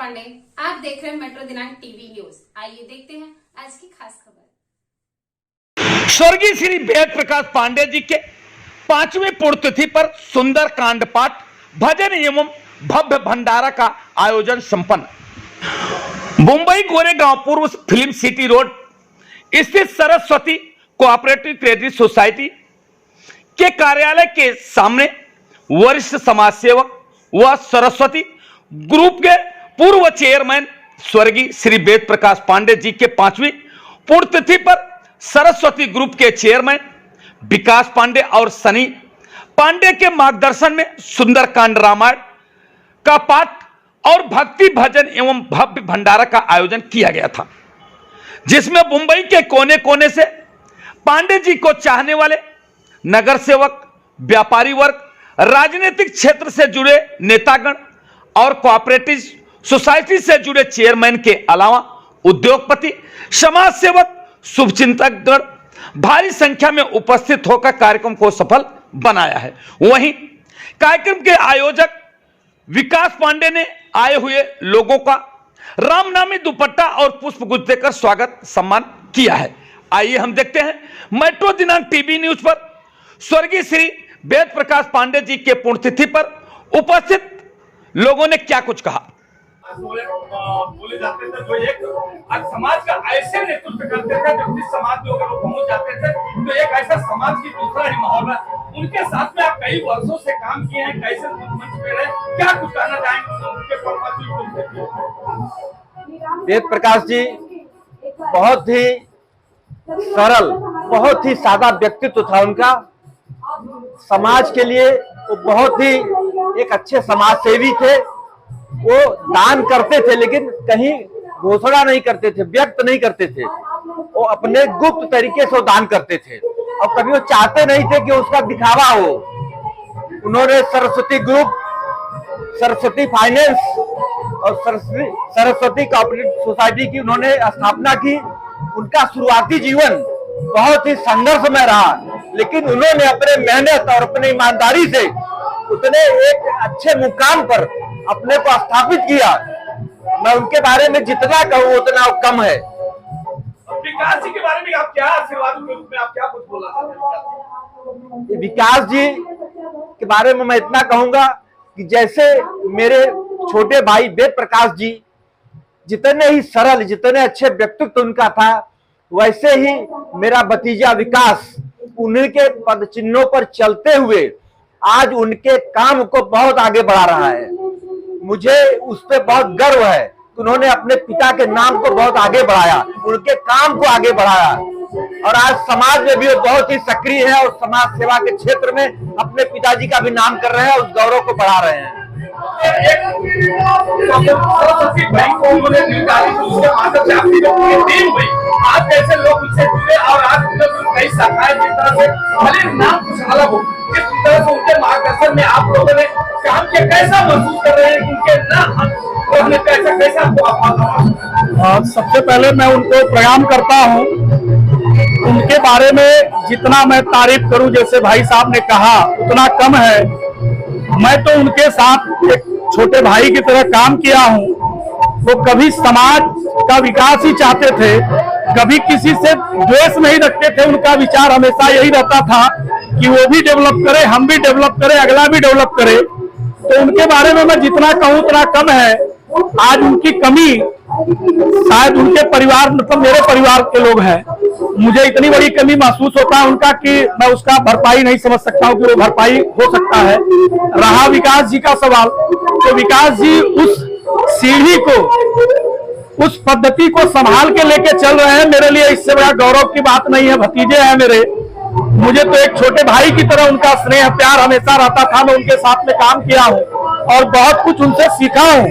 पांडे, आप देख रहे हैं मेट्रो दिनांक टीवी न्यूज। आइए देखते हैं आज की खास खबर। स्वर्गीय श्री वेद प्रकाश पांडे जी के 5वें पुण्यतिथि पर सुंदर कांड पाठ, भजन एवं भव्य भंडारा का आयोजन संपन्न। मुंबई गोरेगांव पूर्व फिल्म सिटी रोड स्थित सरस्वती कोऑपरेटिव क्रेडिट सोसाइटी के कार्यालय के सामने वरिष्ठ समाज सेवक व सरस्वती ग्रुप के पूर्व चेयरमैन स्वर्गीय श्री वेद प्रकाश पांडे जी के 5वीं पुण्यतिथि पर सरस्वती ग्रुप के चेयरमैन विकास पांडे और सनी पांडे के मार्गदर्शन में सुंदरकांड रामायण का पाठ और भक्ति भजन एवं भव्य भंडारा का आयोजन किया गया था, जिसमें मुंबई के कोने कोने से पांडे जी को चाहने वाले नगर सेवक, व्यापारी वर्ग, राजनीतिक क्षेत्र से जुड़े नेतागण और कोऑपरेटिव सोसाइटी से जुड़े चेयरमैन के अलावा उद्योगपति, समाज सेवक, शुभचिंतकगण भारी संख्या में उपस्थित होकर कार्यक्रम को सफल बनाया है। वहीं कार्यक्रम के आयोजक विकास पांडे ने आए हुए लोगों का रामनामी दुपट्टा और पुष्पगुच्छ देकर स्वागत सम्मान किया है। आइए हम देखते हैं मेट्रो दिनांक टीवी न्यूज पर स्वर्गीय श्री वेद प्रकाश पांडे जी के पुण्यतिथि पर उपस्थित लोगों ने क्या कुछ कहा। बोले जाते थे तो एक समाज का ऐसे नेतृत्व करते थे, जब जिस समाज में अगर वो पहुंच जाते थे तो एक ऐसा समाज की दूसरा ही माहौल है। उनके साथ में आप कई वर्षों से काम किए हैं, कैसे मंच पे रहे, क्या कुछ कहना चाहेंगे उनके? वेद प्रकाश जी बहुत ही सरल, बहुत ही सादा व्यक्तित्व था उनका। समाज के लिए वो बहुत ही एक अच्छे समाज सेवी थे। वो दान करते थे लेकिन कहीं घोषणा नहीं करते थे, व्यक्त नहीं करते थे। वो अपने गुप्त तरीके से दान करते थे और कभी वो चाहते नहीं थे कि उसका दिखावा हो। उन्होंने सरस्वती ग्रुप, सरस्वती फाइनेंस और सरस्वती कोऑपरेटिव सोसाइटी की उन्होंने स्थापना की। उनका शुरुआती जीवन बहुत ही संघर्षमय रहा, लेकिन उन्होंने अपने मेहनत और अपनी ईमानदारी से उतने एक अच्छे मुकाम पर अपने को स्थापित किया। मैं उनके बारे में जितना कहूँ उतना कम है। विकास जी के बारे में आप क्या आशीर्वाद के रूप में आप क्या कुछ बोलना चाहते हैं? विकास जी के बारे में मैं इतना कहूंगा कि जैसे मेरे छोटे भाई वेद प्रकाश जी जितने ही सरल, जितने अच्छे व्यक्तित्व उनका था, वैसे ही मेरा भतीजा विकास उन्हीं के पद चिन्हों पर चलते हुए आज उनके काम को बहुत आगे बढ़ा रहा है। मुझे उस पर बहुत गर्व है कि उन्होंने अपने पिता के नाम को बहुत आगे बढ़ाया, उनके काम को आगे बढ़ाया और आज समाज में भी वो बहुत ही सक्रिय है और समाज सेवा के क्षेत्र में अपने पिताजी का भी नाम कर रहे हैं, उस गौरव को बढ़ा रहे हैं। आज जैसे लोग उससे जुड़े और आज कई शाखाएं जिस तरह से भले नाम कुछ अलग हो, जिस तरह से उनके मार्गदर्शन में आप लोगों ने काम किया, कैसा महसूस कर रहे हैं उनके ना कैसा सबसे पहले मैं उनको प्रणाम करता हूं। उनके बारे में जितना मैं तारीफ करूं, जैसे भाई साहब ने कहा, उतना कम है। मैं तो उनके साथ एक छोटे भाई की तरह काम किया हूं। वो कभी समाज का विकास ही चाहते थे, कभी किसी से द्वेष नहीं रखते थे। उनका विचार हमेशा यही रहता था कि वो भी डेवलप करे, हम भी डेवलप करें, अगला भी डेवलप करे। तो उनके बारे में मैं जितना कहूँ उतना कम है। आज उनकी कमी शायद उनके परिवार, मतलब मेरे परिवार के लोग हैं, मुझे इतनी बड़ी कमी महसूस होता है उनका कि मैं उसका भरपाई नहीं समझ सकता हूँ कि वो भरपाई हो सकता है। रहा विकास जी का सवाल, तो विकास जी उस सीढ़ी को, उस पद्धति को संभाल के लेके चल रहे हैं। मेरे लिए इससे बड़ा गौरव की बात नहीं है। भतीजे हैं मेरे, मुझे तो एक छोटे भाई की तरह उनका स्नेह प्यार हमेशा रहता था। मैं उनके साथ में काम किया हूँ और बहुत कुछ उनसे सीखा हूँ।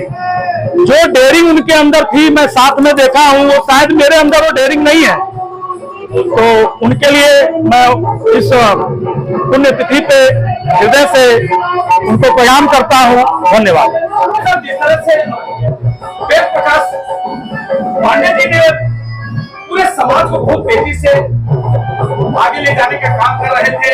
जो डेयरिंग उनके अंदर थी मैं साथ में देखा हूँ, वो शायद मेरे अंदर वो डेयरिंग नहीं है। तो उनके लिए मैं इस पुण्यतिथि पे हृदय से उनको प्रणाम करता हूँ। धन्यवाद। जिस तरह से वेद प्रकाश पांडे जी ने पूरे समाज को बहुत तेजी से आगे ले जाने का काम कर रहे थे,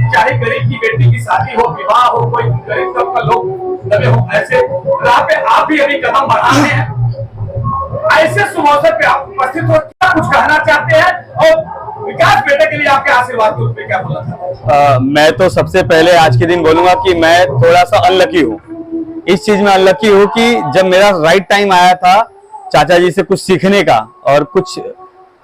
चाहे गरीब की बेटी की शादी हो, विवाह हो, कोई गरीब तबका लोग लगे हो, ऐसे राह पे आप भी अभी कदम बढ़ा रहे हैं। ऐसे शुभ अवसर पे आप उपस्थित हो, क्या कुछ कहना चाहते हैं और विकास बेटे के लिए आपके आशीर्वाद के रूप में क्या बोलना चाहते हैं? मैं तो सबसे पहले आज के दिन बोलूंगा कि मैं थोड़ा सा अनलकी हूँ। इस चीज में अनलकी हूँ कि जब मेरा राइट टाइम आया था चाचा जी से कुछ सीखने का और कुछ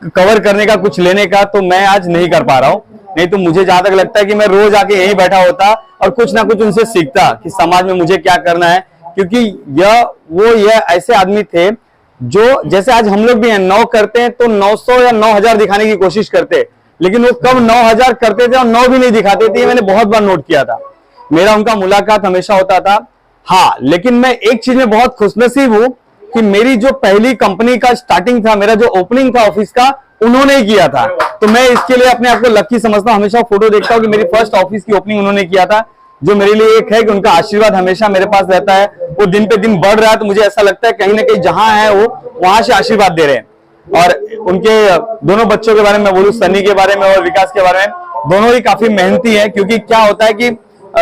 कवर करने का, कुछ लेने का, तो मैं आज नहीं कर पा रहा हूँ। नहीं तो मुझे जहां तक लगता है कि मैं रोज आके यहीं बैठा होता और कुछ ना कुछ उनसे सीखता कि समाज में मुझे क्या करना है। क्योंकि यह ऐसे आदमी थे जो, जैसे आज हम लोग भी हैं, 9 करते हैं तो 900 या 9000 दिखाने की कोशिश करते, लेकिन वो कब 9000 करते थे और 9 भी नहीं दिखाते थे। मैंने बहुत बार नोट किया था। मेरा उनका मुलाकात हमेशा होता था। हाँ, लेकिन मैं एक चीज में बहुत खुशनसीब हूं कि मेरी जो पहली कंपनी का स्टार्टिंग था, मेरा जो ओपनिंग था ऑफिस का, उन्होंने ही किया था। तो मैं इसके लिए अपने आप को लकी समझता हूं। हमेशा फोटो देखता हूं कि मेरी फर्स्ट ऑफिस की ओपनिंग उन्होंने किया था, जो मेरे लिए एक है कि उनका आशीर्वाद हमेशा मेरे पास रहता है। वो दिन पे दिन बढ़ रहा है तो मुझे ऐसा लगता है कहीं ना कहीं जहां है वो वहां से आशीर्वाद दे रहे हैं। और उनके दोनों बच्चों के बारे में बोलूं, सनी के बारे में और विकास के बारे में, दोनों ही काफी मेहनती है। क्योंकि क्या होता है कि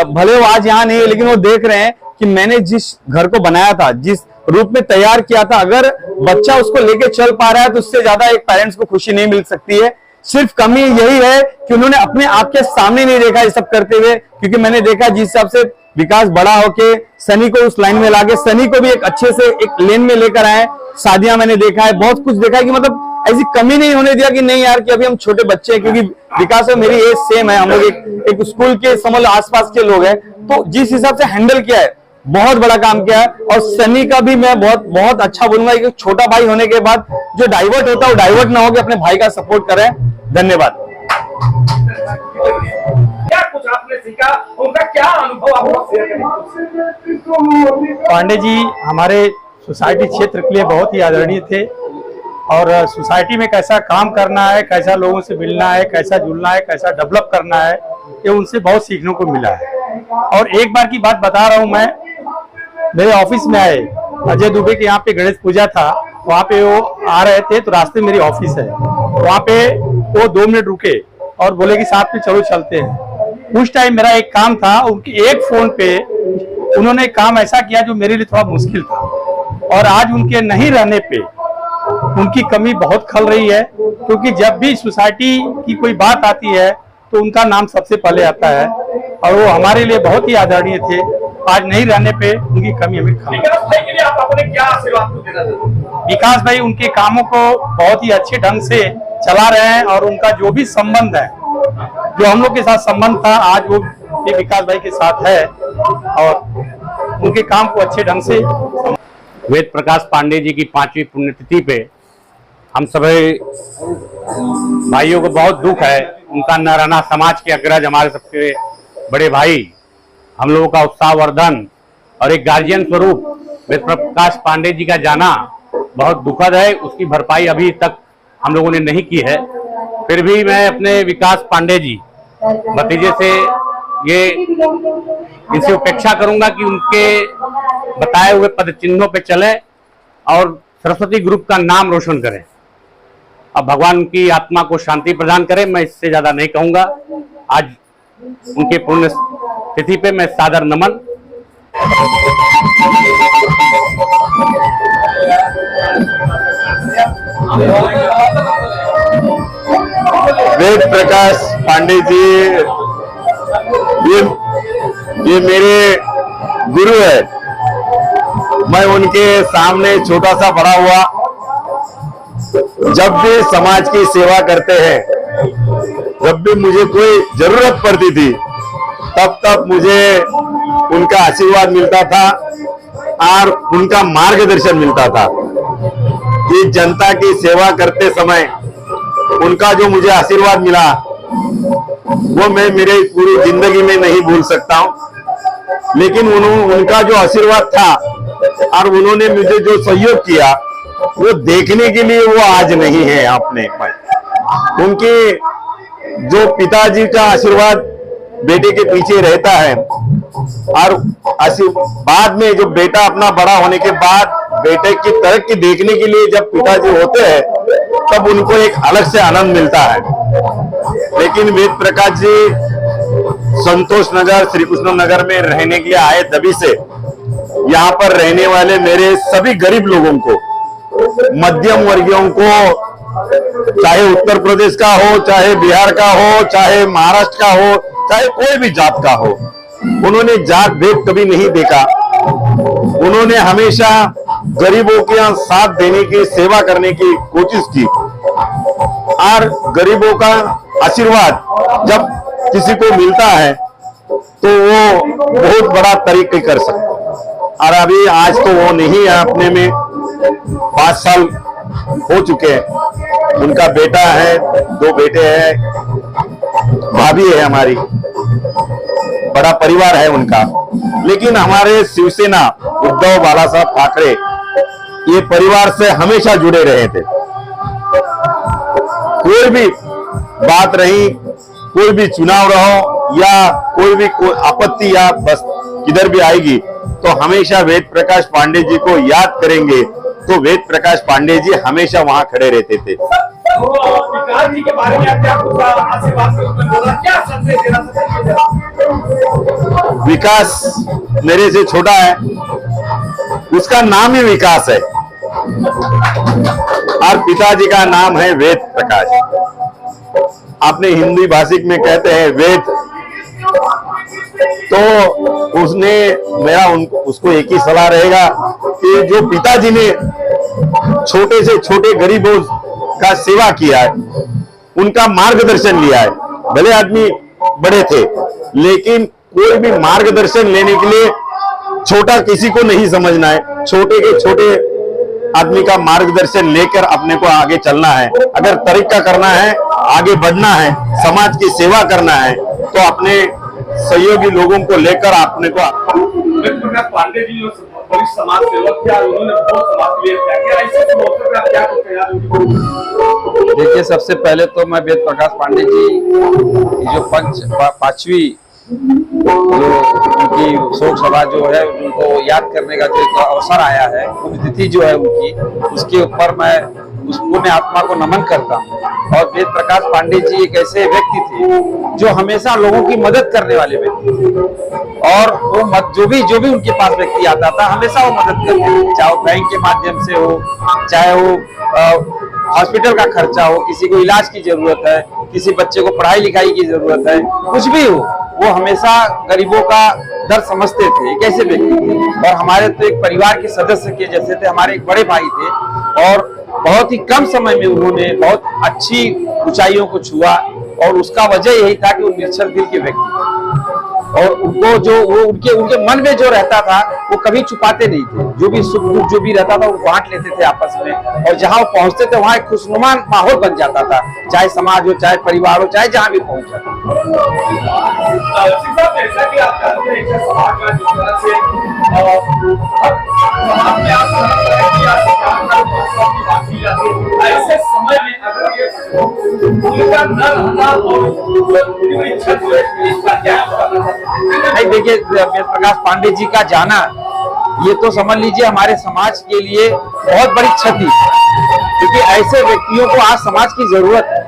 भले वो आज यहाँ नहीं है, लेकिन वो देख रहे हैं कि मैंने जिस घर को बनाया था, जिस रूप में तैयार किया था, अगर बच्चा उसको लेके चल पा रहा है तो उससे ज्यादा एक पेरेंट्स को खुशी नहीं मिल सकती है। सिर्फ कमी यही है कि उन्होंने अपने आप के सामने नहीं देखा ये सब करते हुए। क्योंकि मैंने देखा जिस हिसाब से विकास बड़ा होके सनी को उस लाइन में लाके सनी को भी एक अच्छे से एक लेन में लेकर आए। शादियां मैंने देखा है, बहुत कुछ देखा है कि मतलब ऐसी कमी नहीं होने दिया कि नहीं यार कि अभी हम छोटे बच्चे हैं। क्योंकि विकास और मेरी एज सेम है, हम लोग एक स्कूल के समझ आसपास के लोग हैं। तो जिस हिसाब से हैंडल किया है, बहुत बड़ा काम किया है। और सनी का भी मैं बहुत अच्छा बोलूंगा कि छोटा भाई होने के बाद जो डाइवर्ट होता है वो डाइवर्ट ना हो, अपने भाई का सपोर्ट करें। धन्यवाद। क्या कुछ आपने सीखा, उनका क्या अनुभव आप लोग शेयर करेंगे? पांडे जी हमारे सोसाइटी क्षेत्र के लिए बहुत ही आदरणीय थे और सोसाइटी में कैसा काम करना है, कैसा लोगों से मिलना है, कैसा जुड़ना है, कैसा डेवलप करना है, ये उनसे बहुत सीखने को मिला है। और एक बार की बात बता रहा हूं, मैं मेरे ऑफिस में आए, अजय दुबे के यहाँ पे गणेश पूजा था, वहाँ पे वो आ रहे थे तो रास्ते मेरी ऑफिस है, वहाँ पे वो 2 मिनट रुके और बोले कि साथ में चलो चलते हैं। उस टाइम मेरा एक काम था, उनके एक फोन पे उन्होंने काम ऐसा किया जो मेरे लिए थोड़ा मुश्किल था। और आज उनके नहीं रहने पे उनकी कमी बहुत खल रही है। क्योंकि जब भी सोसाइटी की कोई बात आती है तो उनका नाम सबसे पहले आता है और वो हमारे लिए बहुत ही आदरणीय थे। आज नहीं रहने पे उनकी कमी हमें खल। विकास भाई के लिए आप अपने क्या आशीर्वाद को देना चाहते हैं? विकास भाई उनके कामों को बहुत ही अच्छे ढंग से चला रहे हैं और उनका जो भी संबंध है, जो हम लोग के साथ संबंध था, आज वो भी विकास भाई के साथ है और उनके काम को अच्छे ढंग से। वेद प्रकाश पांडे जी की 5वीं पुण्यतिथि पे हम सभी भाइयों को बहुत दुख है। उनका न रहना, समाज के अग्रज, हमारे सबके बड़े भाई, हम लोगों का उत्साहवर्धन और एक गार्जियन स्वरूप वेद प्रकाश पांडे जी का जाना बहुत दुखद है। उसकी भरपाई अभी तक हम लोगों ने नहीं की है। फिर भी मैं अपने विकास पांडे जी भतीजे से ये इनसे अपेक्षा करूंगा कि उनके बताए हुए पद चिन्हों पे चले और सरस्वती ग्रुप का नाम रोशन करें। अब भगवान उनकी आत्मा को शांति प्रदान करे, मैं इससे ज्यादा नहीं कहूंगा। आज उनके पुण्य तिथि पे मैं सादर नमन। वेद प्रकाश पांडे जी ये मेरे गुरु है। मैं उनके सामने छोटा सा पड़ा हुआ, जब भी समाज की सेवा करते हैं, जब भी मुझे कोई जरूरत पड़ती थी, तब मुझे उनका आशीर्वाद मिलता था और उनका मार्गदर्शन मिलता था। कि जनता की सेवा करते समय उनका जो मुझे आशीर्वाद मिला, वो मैं मेरे पूरी जिंदगी में नहीं भूल सकता हूं। लेकिन उनका जो आशीर्वाद था और उन्होंने मुझे जो सहयोग किया, वो देखने के लिए वो आज नहीं है अपने पर। उनके जो पिताजी का आशीर्वाद बेटे के पीछे रहता है और बाद में जो बेटा अपना बड़ा होने के बाद बेटे की तरक्की देखने के लिए जब पिताजी होते हैं, तब उनको एक अलग से आनंद मिलता है। लेकिन वेद प्रकाश जी संतोष नगर श्री कृष्ण नगर में रहने के लिए आए, तभी से यहाँ पर रहने वाले मेरे सभी गरीब लोगों को, मध्यम वर्गीयों को, चाहे उत्तर प्रदेश का हो, चाहे बिहार का हो, चाहे महाराष्ट्र का हो, चाहे कोई भी जात का हो, उन्होंने जात भेद कभी नहीं देखा। उन्होंने हमेशा गरीबों के साथ देने की, सेवा करने की कोशिश की और गरीबों का आशीर्वाद जब किसी को मिलता है तो वो बहुत बड़ा तरीके कर सकता है। और अभी आज तो वो नहीं है, अपने में 5 साल हो चुके हैं। उनका बेटा है, 2 बेटे हैं, भाभी है, हमारी बड़ा परिवार है उनका। लेकिन हमारे शिवसेना उद्धव बालासाहब ठाकरे ये परिवार से हमेशा जुड़े रहे थे। कोई भी बात रही, कोई भी चुनाव रहो या कोई भी आपत्ति या बस किधर भी आएगी तो हमेशा वेद प्रकाश पांडे जी को याद करेंगे। तो वेद प्रकाश पांडे जी हमेशा वहां खड़े रहते थे। विकास जी के बारे में आप क्या कुछ आशीर्वाद के रूप में बोला, क्या संदेश देना चाहते हैं? विकास मेरे से छोटा है, उसका नाम ही विकास है और पिताजी का नाम है वेद प्रकाश। आपने हिंदी भाषिक में कहते हैं वेद, तो उसने मेरा उसको एक ही सलाह रहेगा कि जो पिताजी ने छोटे से छोटे गरीबों का सेवा किया है, उनका मार्गदर्शन लिया है। भले आदमी बड़े थे लेकिन कोई भी मार्गदर्शन लेने के लिए छोटा किसी को नहीं समझना है। छोटे के छोटे आदमी का मार्गदर्शन लेकर अपने को आगे चलना है। अगर तरीका करना है, आगे बढ़ना है, समाज की सेवा करना है तो अपने सहयोगी लोगों को लेकर अपने को। पांडे जी जो वरिष्ठ समाज सेवक थे, उन्होंने बहुत समाज के लिए क्या किया, ऐसे तो मौके पे आप क्या कहते हैं? देखिए, सबसे पहले तो मैं वेद प्रकाश पांडे जी जो 5वीं जो उनकी शोक सभा जो है उनको याद करने का जो एक अवसर आया है, पुण्यतिथि जो है उनकी, उसके ऊपर मैं उस पुण्य आत्मा को नमन करता हूँ। और वेद प्रकाश पांडे जी एक ऐसे व्यक्ति थे जो हमेशा लोगों की मदद करने वाले व्यक्ति थे। और वो जो भी उनके पास व्यक्ति आता था हमेशा वो मदद करते थे, चाहे वो बैंक के माध्यम से हो, चाहे वो हॉस्पिटल का खर्चा हो, किसी को इलाज की जरूरत है, किसी बच्चे को पढ़ाई लिखाई की जरूरत है, कुछ भी हो, वो हमेशा गरीबों का दर्द समझते थे। एक ऐसे व्यक्ति थे और हमारे तो एक परिवार के सदस्य के जैसे थे। हमारे एक बड़े भाई थे और बहुत ही कम समय में उन्होंने बहुत अच्छी ऊंचाइयों को छुआ और उसका वजह यही था कि वो निश्चल दिल के व्यक्ति थे और उनको जो वो उनके मन में जो रहता था वो कभी छुपाते नहीं थे। जो भी सुख दुख जो भी रहता था वो बांट लेते थे आपस में, और जहां वो पहुंचते थे वहां एक खुशनुमा माहौल बन जाता था, चाहे समाज हो, चाहे परिवार हो, चाहे जहां भी पहुंच जाता। जैसा कि आप जानते हैं समाज का जिस तरह से समाज में ऐसे समय में अगर ये उनका न रहना और इसका क्या नहीं, देखिए, वेद प्रकाश पांडे जी का जाना ये तो समझ लीजिए हमारे समाज के लिए बहुत बड़ी क्षति, क्योंकि ऐसे व्यक्तियों को आज समाज की जरूरत है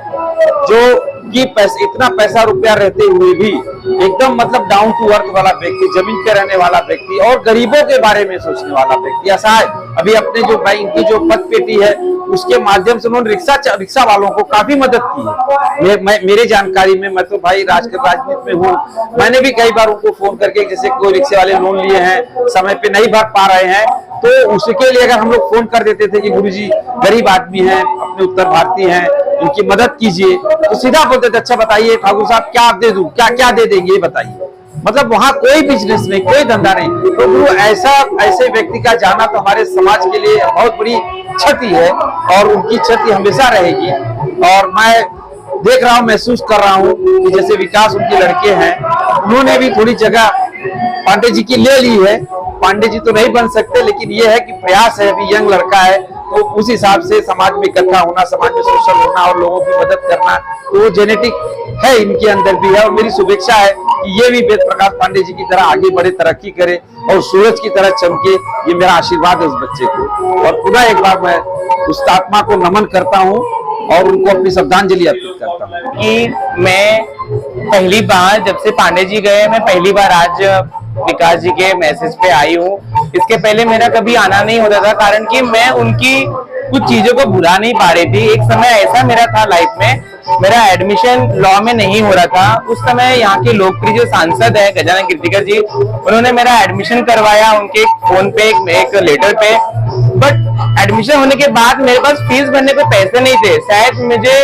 जो कि इतना पैसा रुपया रहते हुए भी एकदम मतलब डाउन टू अर्थ वाला व्यक्ति, जमीन पे रहने वाला व्यक्ति और गरीबों के बारे में सोचने वाला व्यक्ति। ऐसा है, अभी अपने जो बैंक की जो पद पेटी है उसके माध्यम से उन्होंने रिक्शा वालों को काफी मदद की है। मेरे जानकारी में, मैं तो भाई राजनीति में हूँ, मैंने भी कई बार उनको फोन करके, जैसे कोई रिक्शे वाले लोन लिए हैं, समय पे नहीं भर पा रहे हैं, तो उसके लिए अगर हम लोग फोन कर देते थे कि गुरुजी गरीब आदमी हैं, अपने उत्तर भारतीय हैं, इनकी मदद कीजिए, तो सीधा बोलते थे अच्छा बताइए ठाकुर साहब क्या आप दे दूं, क्या दे देंगे ये बताइए। मतलब वहां कोई बिजनेस नहीं, कोई धंधा नहीं। तो गुरु ऐसे व्यक्ति का जाना तो हमारे समाज के लिए बहुत बड़ी क्षति है और उनकी क्षति हमेशा रहेगी। और मैं देख रहा हूँ, महसूस कर रहा हूँ कि जैसे विकास उनके लड़के हैं, उन्होंने भी थोड़ी जगह पांडे जी की ले ली है। पांडे जी तो नहीं बन सकते, लेकिन ये है कि प्रयास है, अभी यंग लड़का है तो उस हिसाब से समाज में इकट्ठा होना, समाज में सोशल होना और लोगों की मदद करना, तो वो जेनेटिक है, इनके अंदर भी है। और मेरी शुभेच्छा है कि ये भी वेद प्रकाश पांडे जी की तरह आगे बढ़े, तरक्की करे और सूरज की तरह चमके। ये मेरा आशीर्वाद है उस बच्चे को। और पुनः एक बार मैं उस आत्मा को नमन करता हूँ और उनको अपनी श्रद्धांजलि अर्पित करता हूँ कि मैं पहली बार जब से पांडे जी गए, मैं पहली बार आज विकास जी के मैसेज पे आई हूँ। इसके पहले मेरा कभी आना नहीं होता था, कारण कि मैं उनकी कुछ चीजों को भुला नहीं पा रही थी। एक समय ऐसा मेरा था लाइफ में, मेरा एडमिशन लॉ में नहीं हो रहा था। उस समय यहाँ के लोकप्रिय जो सांसद है गजानन कीर्तिकर जी, उन्होंने मेरा एडमिशन करवाया उनके फोन पे एक लेटर पे। बट एडमिशन होने के बाद मेरे पास फीस भरने को पैसे नहीं थे। शायद मुझे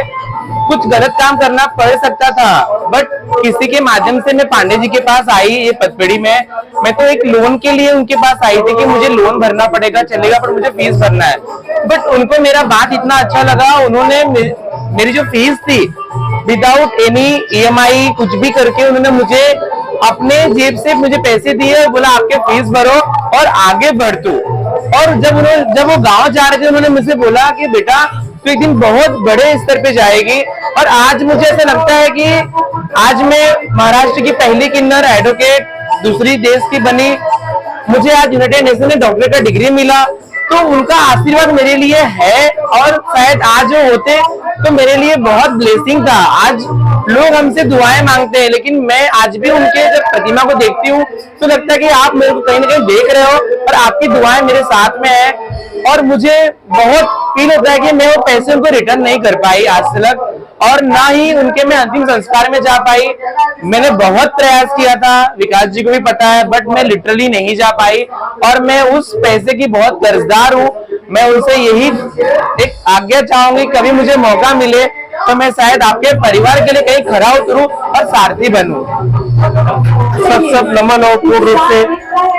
कुछ गलत काम करना पड़ सकता था, बट किसी के माध्यम से मैं पांडे जी के पास आई ये पचपेड़ी में। मैं तो एक लोन के लिए उनके पास आई थी कि मुझे लोन भरना पड़ेगा, चलेगा, पर मुझे फीस भरना है। बट उनको मेरा बात इतना अच्छा लगा, उन्होंने मेरी जो फीस थी विदाउट एनी EMI कुछ भी करके उन्होंने मुझे अपने जेब से मुझे पैसे दिए और बोला आपके फीस भरो और आगे बढ़ तू। और जब वो गांव जा रहे थे, उन्होंने मुझसे बोला कि बेटा तो एक दिन बहुत बड़े स्तर पे जाएगी। और आज मुझे ऐसा लगता है कि आज मैं महाराष्ट्र की पहली किन्नर एडवोकेट, दूसरी देश की बनी, मुझे आज यूनाइटेड नेशन में डॉक्टरेट का डिग्री मिला, तो उनका आशीर्वाद मेरे लिए है। और शायद आज जो होते तो मेरे लिए बहुत ब्लेसिंग था। आज लोग हमसे दुआएं मांगते हैं, लेकिन मैं आज भी उनके जब प्रतिमा को देखती हूँ तो लगता है कि आप मेरे को कहीं ना कहीं देख रहे हो और आपकी दुआएं मेरे साथ में है। और मुझे बहुत फील होता है कि मैं वो पैसे उनको रिटर्न नहीं कर पाई आज तक, और ना ही उनके मैं अंतिम संस्कार में जा पाई। मैंने बहुत प्रयास किया था, विकास जी को भी पता है, बट मैं लिटरली नहीं जा पाई। और मैं उस पैसे की बहुत कर्जदार हूँ। मैं उनसे यही एक आज्ञा चाहूंगी, कभी मुझे मौका मिले तो मैं शायद आपके परिवार के लिए कहीं खड़ा उतरूं और सारथी बनूं। सब नमन और पूर्ण रूप से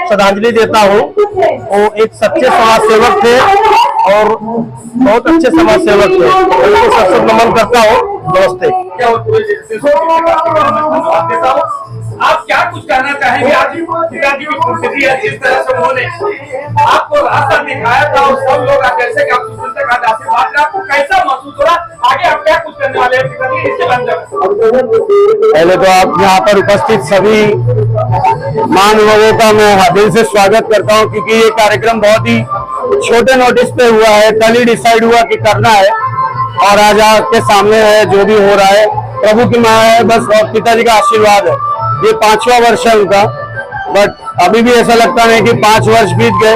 श्रद्धांजलि देता हूँ। वो एक सच्चे समाज सेवक थे और बहुत अच्छे समाज सेवक थे, उनको सब नमन करता हूँ। नमस्ते। आप क्या कुछ कहना चाहेंगे? आज पिताजी की पुण्यतिथि है, जिस तरह से उन्होंने आपको रास्ता दिखाया था और सब लोग कैसे आप सुनते का आशीर्वाद, आपको कैसा महसूस हो रहा? आगे आप क्या कुछ करने वाले हैं पिताजी, इसके पहले तो आप यहाँ पर उपस्थित सभी महानुभावों का मैं दिल से स्वागत करता हूँ, क्योंकि ये कार्यक्रम बहुत ही छोटे नोटिस पे हुआ है। कल ही डिसाइड हुआ कि करना है और आज आपके सामने है। जो भी हो रहा है प्रभु की माया है बस, और पिताजी का आशीर्वाद है। ये 5वां वर्ष है उनका, बट अभी भी ऐसा लगता नहीं कि 5 वर्ष बीत गए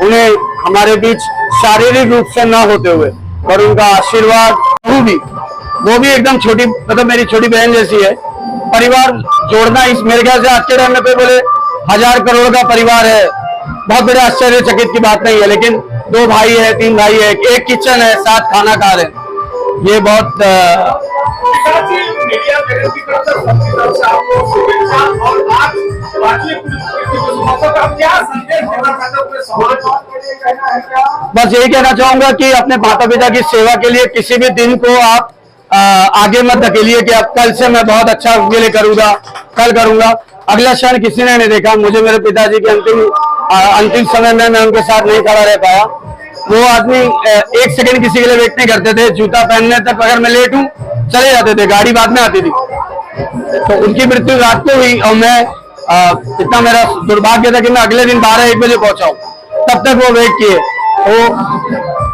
उन्हें हमारे बीच शारीरिक रूप से ना होते हुए, पर उनका आशीर्वाद वो भी एकदम छोटी, मतलब मेरी छोटी बहन जैसी है। परिवार जोड़ना इस मेरे ख्याल से आज के टाइम में कोई बोले 1000 करोड़ का परिवार है, बहुत बड़े आश्चर्यचकित की बात नहीं है। लेकिन 2 भाई है, 3 भाई है, एक किचन है, 7 खाना खा रहे हैं, ये बहुत मीडिया जगत की तरफ से आपको शुभेच्छा। और आज क्या संदेश देना चाहते हो पूरे समाज को? बस यही कहना चाहूंगा कि अपने माता पिता की सेवा के लिए किसी भी दिन को आप आगे मत धकेलिए कि अब कल से मैं बहुत अच्छा उनके लिए करूंगा, कल करूंगा। अगला क्षण किसी ने नहीं देखा। मुझे मेरे पिताजी के अंतिम समय में मैं उनके साथ नहीं खड़ा रह पाया। वो आदमी 1 सेकंड किसी के लिए वेट नहीं करते थे। जूता पहनने तक अगर मैं लेट हूँ चले जाते थे, गाड़ी बाद में आती थी। तो उनकी मृत्यु रात को हुई और मैं इतना मेरा दुर्भाग्य था कि मैं अगले दिन 12-1 बजे पहुंचा हूँ। तब तक वो वेट किए।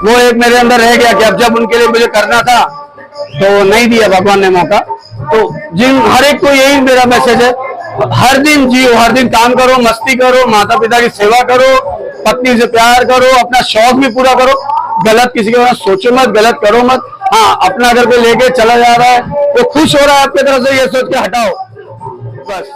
वो एक मेरे अंदर रह गया कि अब जब उनके लिए मुझे करना था तो नहीं दिया भगवान ने मौका। तो हर एक को यही मेरा मैसेज है, हर दिन जियो, हर दिन काम करो, मस्ती करो, माता पिता की सेवा करो, पत्नी से प्यार करो, अपना शौक भी पूरा करो। गलत किसी के बारे में सोचो मत, गलत करो मत। हाँ, अपना अगर कोई लेके चला जा रहा है, वो खुश हो रहा है आपकी तरफ से, ये सोच के हटाओ बस।